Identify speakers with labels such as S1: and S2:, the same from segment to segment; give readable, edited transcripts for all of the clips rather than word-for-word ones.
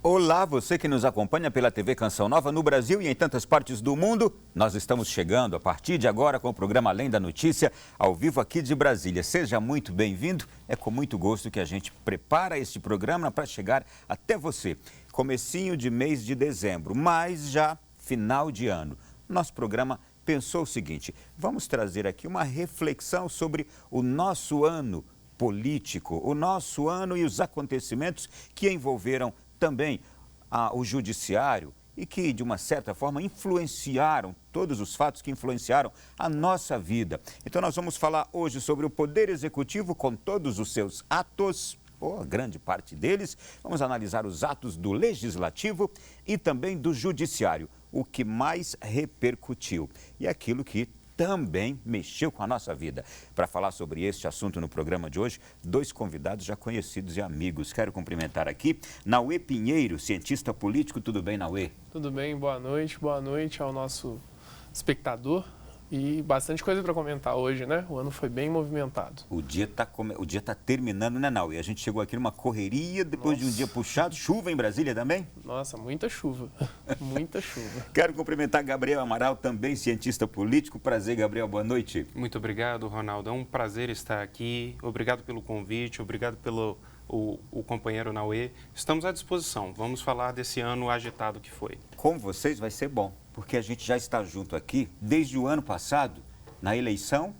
S1: Olá, você que nos acompanha pela TV Canção Nova no Brasil e em tantas partes do mundo. Nós estamos chegando a partir de agora com o programa Além da Notícia, ao vivo aqui de Brasília. Seja muito bem-vindo. É com muito gosto que a gente prepara este programa para chegar até você. Comecinho de mês de dezembro, mas já final de ano. Nosso programa pensou o seguinte: vamos trazer aqui uma reflexão sobre o nosso ano político, o nosso ano e os acontecimentos que envolveram também o judiciário e que, de uma certa forma, influenciaram, todos os fatos que influenciaram a nossa vida. Então, nós vamos falar hoje sobre o Poder Executivo com todos os seus atos, ou grande parte deles. Vamos analisar os atos do Legislativo e também do Judiciário, o que mais repercutiu e aquilo que também mexeu com a nossa vida. Para falar sobre este assunto no programa de hoje, dois convidados já conhecidos e amigos. Quero cumprimentar aqui Nauê Pinheiro, cientista político. Tudo bem, Nauê?
S2: Tudo bem, boa noite ao nosso espectador. E bastante coisa para comentar hoje, né? O ano foi bem movimentado.
S1: O dia tá terminando, né, Nauê? A gente chegou aqui numa correria, depois de um dia puxado. Chuva em Brasília também?
S2: Nossa, muita chuva. Muita chuva.
S1: Quero cumprimentar Gabriel Amaral, também cientista político. Prazer, Gabriel, boa noite.
S3: Muito obrigado, Ronaldo. É um prazer estar aqui. Obrigado pelo convite, obrigado pelo o companheiro Nauê. Estamos à disposição. Vamos falar desse ano agitado que foi.
S1: Com vocês vai ser bom, porque a gente já está junto aqui desde o ano passado, na eleição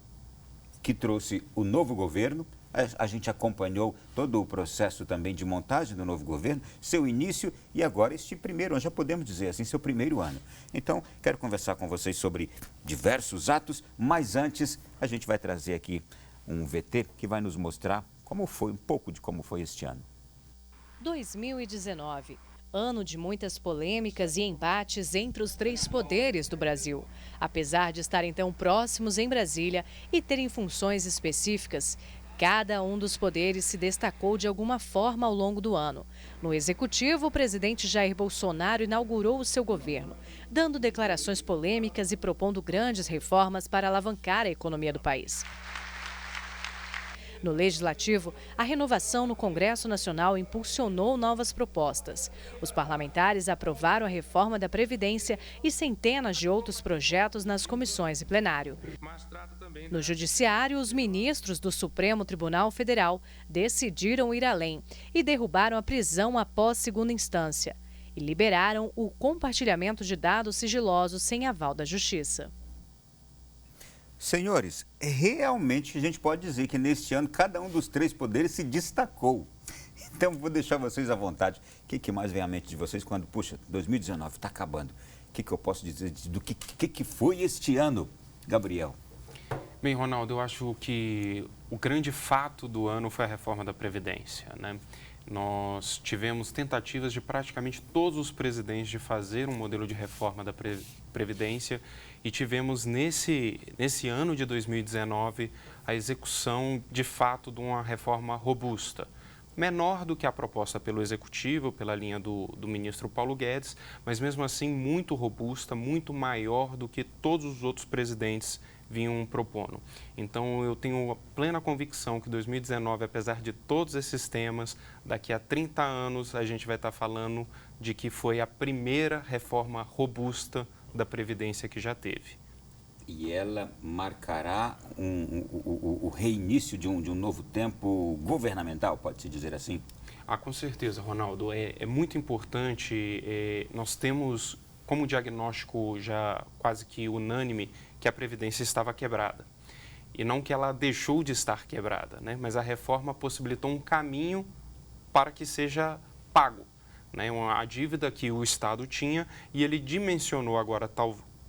S1: que trouxe o novo governo. A gente acompanhou todo o processo também de montagem do novo governo, seu início e agora este primeiro ano, já podemos dizer assim, seu primeiro ano. Então, quero conversar com vocês sobre diversos atos, mas antes a gente vai trazer aqui um VT que vai nos mostrar um pouco de como foi este ano.
S4: 2019. Ano de muitas polêmicas e embates entre os três poderes do Brasil. Apesar de estarem tão próximos em Brasília e terem funções específicas, cada um dos poderes se destacou de alguma forma ao longo do ano. No Executivo, o presidente Jair Bolsonaro inaugurou o seu governo, dando declarações polêmicas e propondo grandes reformas para alavancar a economia do país. No Legislativo, a renovação no Congresso Nacional impulsionou novas propostas. Os parlamentares aprovaram a reforma da Previdência e centenas de outros projetos nas comissões e plenário. No Judiciário, os ministros do Supremo Tribunal Federal decidiram ir além e derrubaram a prisão após segunda instância e liberaram o compartilhamento de dados sigilosos sem aval da Justiça.
S1: Senhores, realmente a gente pode dizer que neste ano cada um dos três poderes se destacou. Então vou deixar vocês à vontade. O que mais vem à mente de vocês quando, puxa, 2019 está acabando? O que eu posso dizer do que foi este ano, Gabriel?
S3: Bem, Ronaldo, eu acho que o grande fato do ano foi a reforma da Previdência, né? Nós tivemos tentativas de praticamente todos os presidentes de fazer um modelo de reforma da Previdência e tivemos nesse ano de 2019 a execução de fato de uma reforma robusta. Menor do que a proposta pelo Executivo, pela linha do ministro Paulo Guedes, mas mesmo assim muito robusta, muito maior do que todos os outros presidentes vinham propondo. Então, eu tenho plena convicção que 2019, apesar de todos esses temas, daqui a 30 anos a gente vai estar falando de que foi a primeira reforma robusta da Previdência que já teve.
S1: E ela marcará o reinício de um novo tempo governamental, pode-se dizer assim?
S3: Com certeza, Ronaldo. É muito importante, nós temos como diagnóstico já quase que unânime que a Previdência estava quebrada. E não que ela deixou de estar quebrada, né? Mas a reforma possibilitou um caminho para que seja pago, né? A dívida que o Estado tinha e ele dimensionou agora,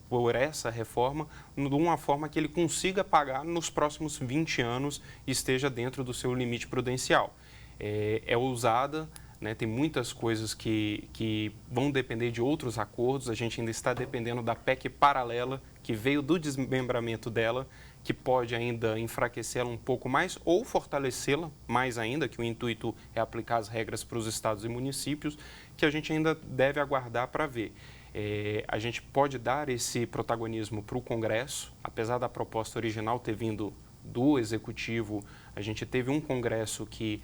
S3: por essa reforma, de uma forma que ele consiga pagar nos próximos 20 anos e esteja dentro do seu limite prudencial. É ousada, né? Tem muitas coisas que vão depender de outros acordos, a gente ainda está dependendo da PEC paralela, que veio do desmembramento dela, que pode ainda enfraquecê-la um pouco mais ou fortalecê-la mais ainda, que o intuito é aplicar as regras para os estados e municípios, que a gente ainda deve aguardar para ver. A gente pode dar esse protagonismo para o Congresso, apesar da proposta original ter vindo do Executivo, a gente teve um Congresso que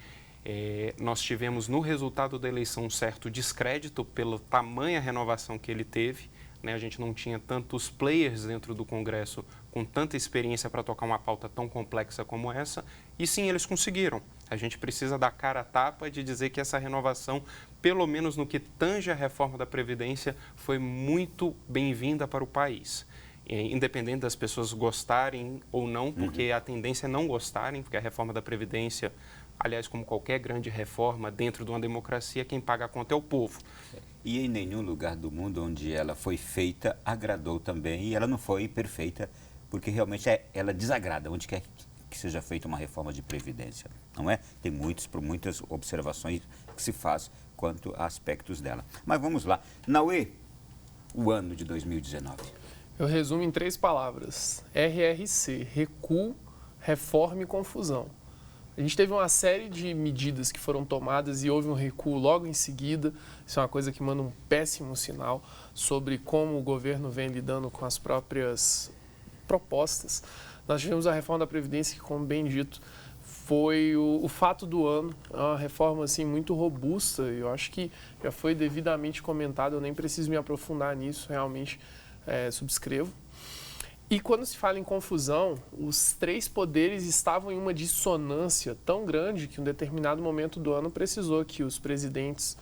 S3: Nós tivemos no resultado da eleição um certo descrédito pela tamanha renovação que ele teve. A gente não tinha tantos players dentro do Congresso com tanta experiência para tocar uma pauta tão complexa como essa. E sim, eles conseguiram. A gente precisa dar cara a tapa de dizer que essa renovação, pelo menos no que tange a reforma da Previdência, foi muito bem-vinda para o país. Independente das pessoas gostarem ou não, porque a tendência é não gostarem, porque a reforma da Previdência, aliás, como qualquer grande reforma dentro de uma democracia, quem paga a conta é o povo.
S1: E em nenhum lugar do mundo onde ela foi feita, agradou também. E ela não foi perfeita, porque realmente ela desagrada onde quer que seja feita uma reforma de Previdência, não é? Tem muitas observações que se faz quanto a aspectos dela. Mas vamos lá. Naue, o ano de 2019.
S2: Eu resumo em 3 palavras. RRC, recuo, reforma e confusão. A gente teve uma série de medidas que foram tomadas e houve um recuo logo em seguida. Isso é uma coisa que manda um péssimo sinal sobre como o governo vem lidando com as próprias propostas. Nós tivemos a reforma da Previdência que, como bem dito, foi o fato do ano. É uma reforma assim, muito robusta. Eu acho que já foi devidamente comentado, eu nem preciso me aprofundar nisso, realmente subscrevo. E quando se fala em confusão, os 3 poderes estavam em uma dissonância tão grande que em um determinado momento do ano precisou que os presidentes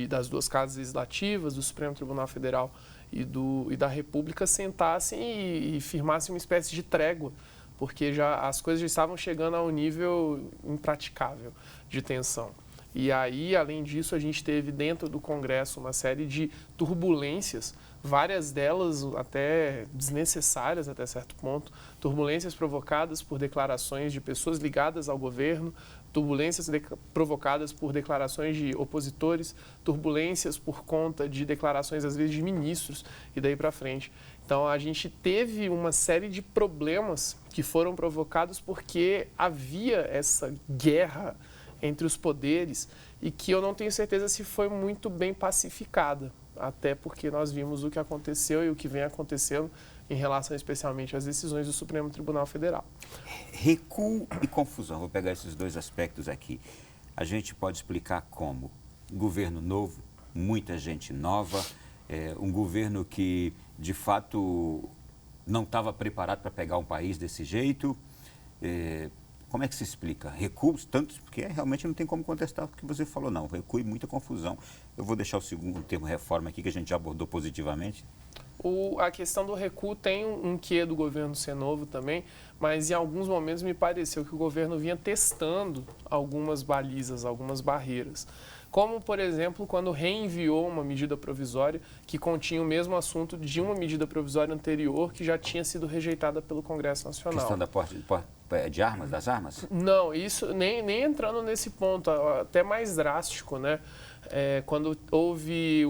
S2: das 2 casas legislativas, do Supremo Tribunal Federal e da República sentassem e firmassem uma espécie de trégua, porque as coisas já estavam chegando a um nível impraticável de tensão. E aí, além disso, a gente teve dentro do Congresso uma série de turbulências, várias delas até desnecessárias até certo ponto, turbulências provocadas por declarações de pessoas ligadas ao governo, turbulências provocadas por declarações de opositores, turbulências por conta de declarações, às vezes, de ministros e daí para frente. Então, a gente teve uma série de problemas que foram provocados porque havia essa guerra entre os poderes e que eu não tenho certeza se foi muito bem pacificada, até porque nós vimos o que aconteceu e o que vem acontecendo em relação especialmente às decisões do Supremo Tribunal Federal.
S1: Recuo e confusão, vou pegar esses 2 aspectos aqui. A gente pode explicar como governo novo, muita gente nova, um governo que de fato não estava preparado para pegar um país desse jeito. Como é que se explica? Recuos, tantos, porque realmente não tem como contestar o que você falou, não. Recuo e muita confusão. Eu vou deixar o segundo termo, reforma, aqui, que a gente já abordou positivamente.
S2: A questão do recuo tem um quê do governo ser novo também, mas em alguns momentos me pareceu que o governo vinha testando algumas balizas, algumas barreiras. Como, por exemplo, quando reenviou uma medida provisória que continha o mesmo assunto de uma medida provisória anterior que já tinha sido rejeitada pelo Congresso Nacional.
S1: A questão da posse de armas, das armas?
S2: Não, isso nem entrando nesse ponto, até mais drástico, né? Quando houve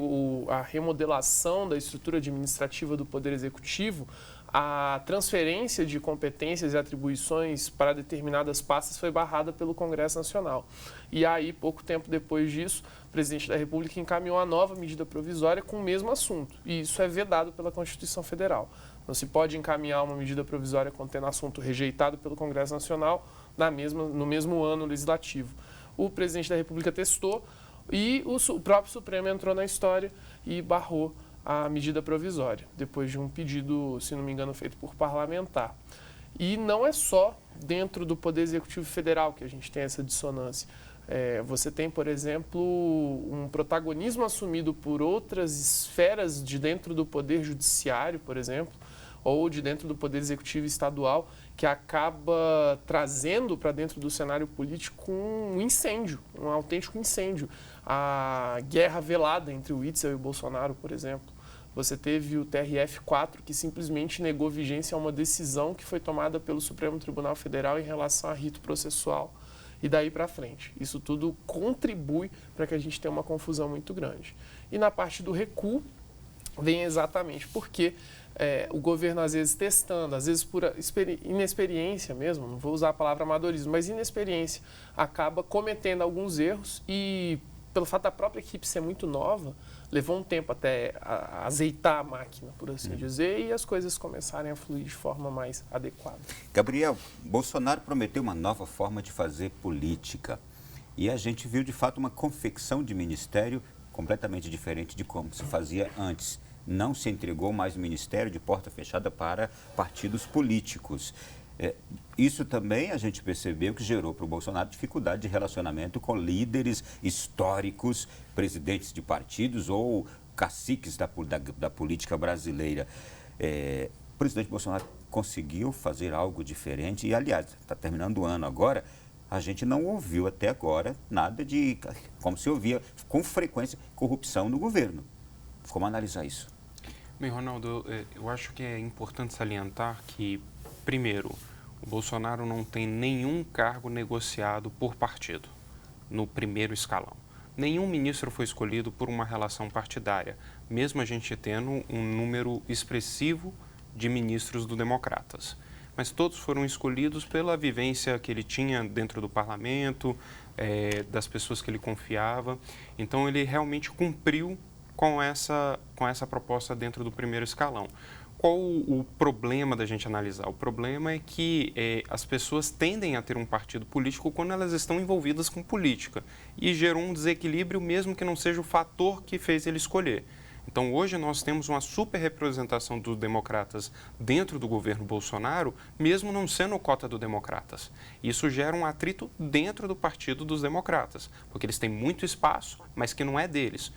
S2: a remodelação da estrutura administrativa do Poder Executivo, a transferência de competências e atribuições para determinadas pastas foi barrada pelo Congresso Nacional. E aí, pouco tempo depois disso, o presidente da República encaminhou a nova medida provisória com o mesmo assunto. E isso é vedado pela Constituição Federal. Não se pode encaminhar uma medida provisória contendo assunto rejeitado pelo Congresso Nacional no mesmo ano legislativo. O presidente da República testou e o próprio Supremo entrou na história e barrou a medida provisória, depois de um pedido, se não me engano, feito por parlamentar. E não é só dentro do Poder Executivo Federal que a gente tem essa dissonância. Você tem, por exemplo, um protagonismo assumido por outras esferas de dentro do Poder Judiciário, por exemplo, ou de dentro do Poder Executivo Estadual, que acaba trazendo para dentro do cenário político um incêndio, um autêntico incêndio. A guerra velada entre o Witzel e o Bolsonaro, por exemplo. Você teve o TRF-4, que simplesmente negou vigência a uma decisão que foi tomada pelo Supremo Tribunal Federal em relação a rito processual. E daí para frente. Isso tudo contribui para que a gente tenha uma confusão muito grande. E na parte do recuo, vem exatamente porque o governo, às vezes, testando, às vezes por inexperiência mesmo, não vou usar a palavra amadorismo, mas inexperiência, acaba cometendo alguns erros e, pelo fato da própria equipe ser muito nova, levou um tempo até azeitar a máquina, por assim dizer, e as coisas começarem a fluir de forma mais adequada.
S1: Gabriel, Bolsonaro prometeu uma nova forma de fazer política E a gente viu, de fato, uma confecção de ministério completamente diferente de como se fazia antes. Não se entregou mais o ministério de porta fechada para partidos políticos. Isso também a gente percebeu que gerou para o Bolsonaro dificuldade de relacionamento com líderes históricos, presidentes de partidos ou caciques da política brasileira. O presidente Bolsonaro conseguiu fazer algo diferente e, aliás, está terminando o ano agora, a gente não ouviu até agora nada de, como se ouvia com frequência, corrupção no governo. Como analisar isso?
S3: Bem, Ronaldo, eu acho que é importante salientar que, primeiro, o Bolsonaro não tem nenhum cargo negociado por partido no primeiro escalão. Nenhum ministro foi escolhido por uma relação partidária, mesmo a gente tendo um número expressivo de ministros do Democratas. Mas todos foram escolhidos pela vivência que ele tinha dentro do parlamento, das pessoas que ele confiava. Então, ele realmente cumpriu com essa proposta dentro do primeiro escalão. Qual o problema da gente analisar? O problema é que as pessoas tendem a ter um partido político quando elas estão envolvidas com política e gerou um desequilíbrio mesmo que não seja o fator que fez ele escolher. Então, hoje nós temos uma superrepresentação dos democratas dentro do governo Bolsonaro, mesmo não sendo cota do Democratas. Isso gera um atrito dentro do partido dos democratas, porque eles têm muito espaço, mas que não é deles.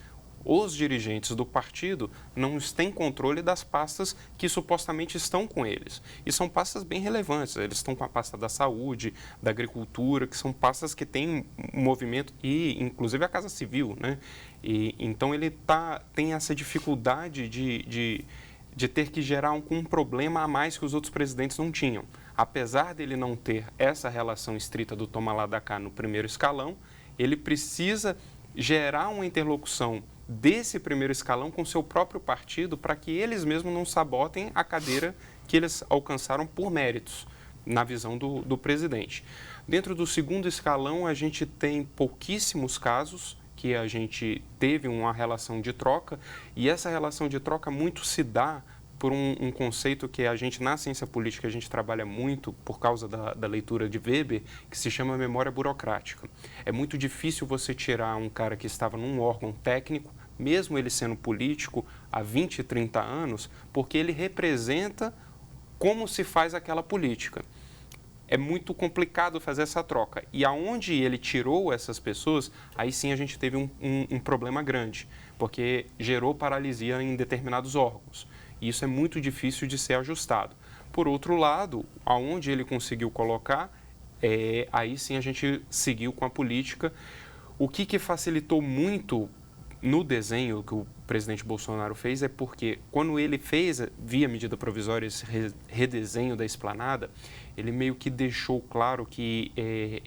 S3: Os dirigentes do partido não têm controle das pastas que supostamente estão com eles. E são pastas bem relevantes. Eles estão com a pasta da saúde, da agricultura, que são pastas que têm um movimento, e inclusive a Casa Civil, né? E, então ele tem essa dificuldade de ter que gerar um problema a mais que os outros presidentes não tinham. Apesar dele não ter essa relação estrita do toma lá da cá no primeiro escalão, ele precisa gerar uma interlocução desse primeiro escalão com seu próprio partido para que eles mesmos não sabotem a cadeira que eles alcançaram por méritos, na visão do presidente. Dentro do segundo escalão, a gente tem pouquíssimos casos que a gente teve uma relação de troca, e essa relação de troca muito se dá por um conceito que a gente, na ciência política, a gente trabalha muito por causa da leitura de Weber, que se chama memória burocrática. É muito difícil você tirar um cara que estava num órgão técnico, mesmo ele sendo político há 20, 30 anos, porque ele representa como se faz aquela política. É muito complicado fazer essa troca. E aonde ele tirou essas pessoas, aí sim a gente teve um problema grande, porque gerou paralisia em determinados órgãos. E isso é muito difícil de ser ajustado. Por outro lado, aonde ele conseguiu colocar, aí sim a gente seguiu com a política. O que facilitou muito no desenho que o presidente Bolsonaro fez é porque quando ele fez, via medida provisória, esse redesenho da esplanada, ele meio que deixou claro que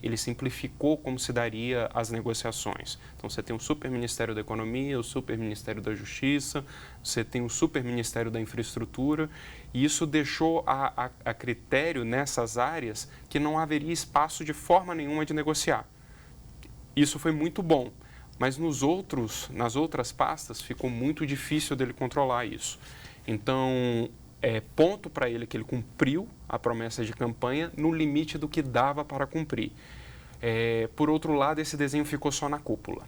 S3: ele simplificou como se daria as negociações. Então, você tem o Superministério da Economia, o Superministério da Justiça, você tem o Superministério da Infraestrutura, e isso deixou a critério nessas áreas que não haveria espaço de forma nenhuma de negociar. Isso foi muito bom. Mas nas outras pastas ficou muito difícil dele controlar isso. Então, ponto para ele que ele cumpriu a promessa de campanha no limite do que dava para cumprir. Por outro lado, esse desenho ficou só na cúpula.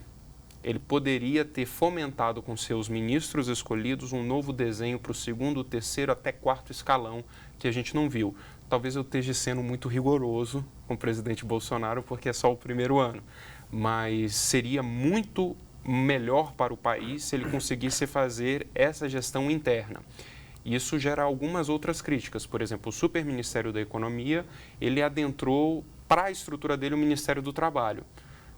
S3: Ele poderia ter fomentado com seus ministros escolhidos um novo desenho para o segundo, terceiro até quarto escalão, que a gente não viu. Talvez eu esteja sendo muito rigoroso com o presidente Bolsonaro, porque é só o primeiro ano. Mas seria muito melhor para o país se ele conseguisse fazer essa gestão interna. Isso gera algumas outras críticas. Por exemplo, o Superministério da Economia, ele adentrou para a estrutura dele o Ministério do Trabalho.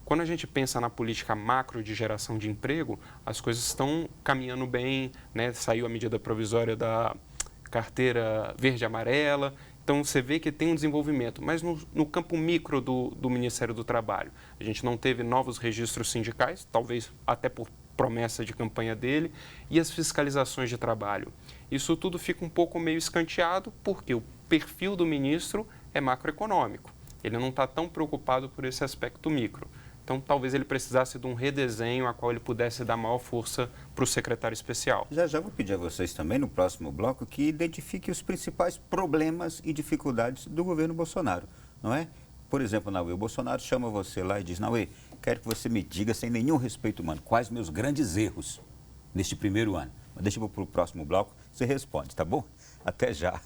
S3: Quando a gente pensa na política macro de geração de emprego, as coisas estão caminhando bem, né? Saiu a medida provisória da carteira verde e amarela. Então, você vê que tem um desenvolvimento, mas no campo micro do Ministério do Trabalho, a gente não teve novos registros sindicais, talvez até por promessa de campanha dele, e as fiscalizações de trabalho. Isso tudo fica um pouco meio escanteado, porque o perfil do ministro é macroeconômico. Ele não está tão preocupado por esse aspecto micro. Então, talvez ele precisasse de um redesenho a qual ele pudesse dar maior força para o secretário especial.
S1: Já vou pedir a vocês também, no próximo bloco, que identifiquem os principais problemas e dificuldades do governo Bolsonaro, não é? Por exemplo, Naue, o Bolsonaro chama você lá e diz, Naue, quero que você me diga, sem nenhum respeito humano, quais meus grandes erros neste primeiro ano. Mas deixa para o próximo bloco, você responde, tá bom? Até já.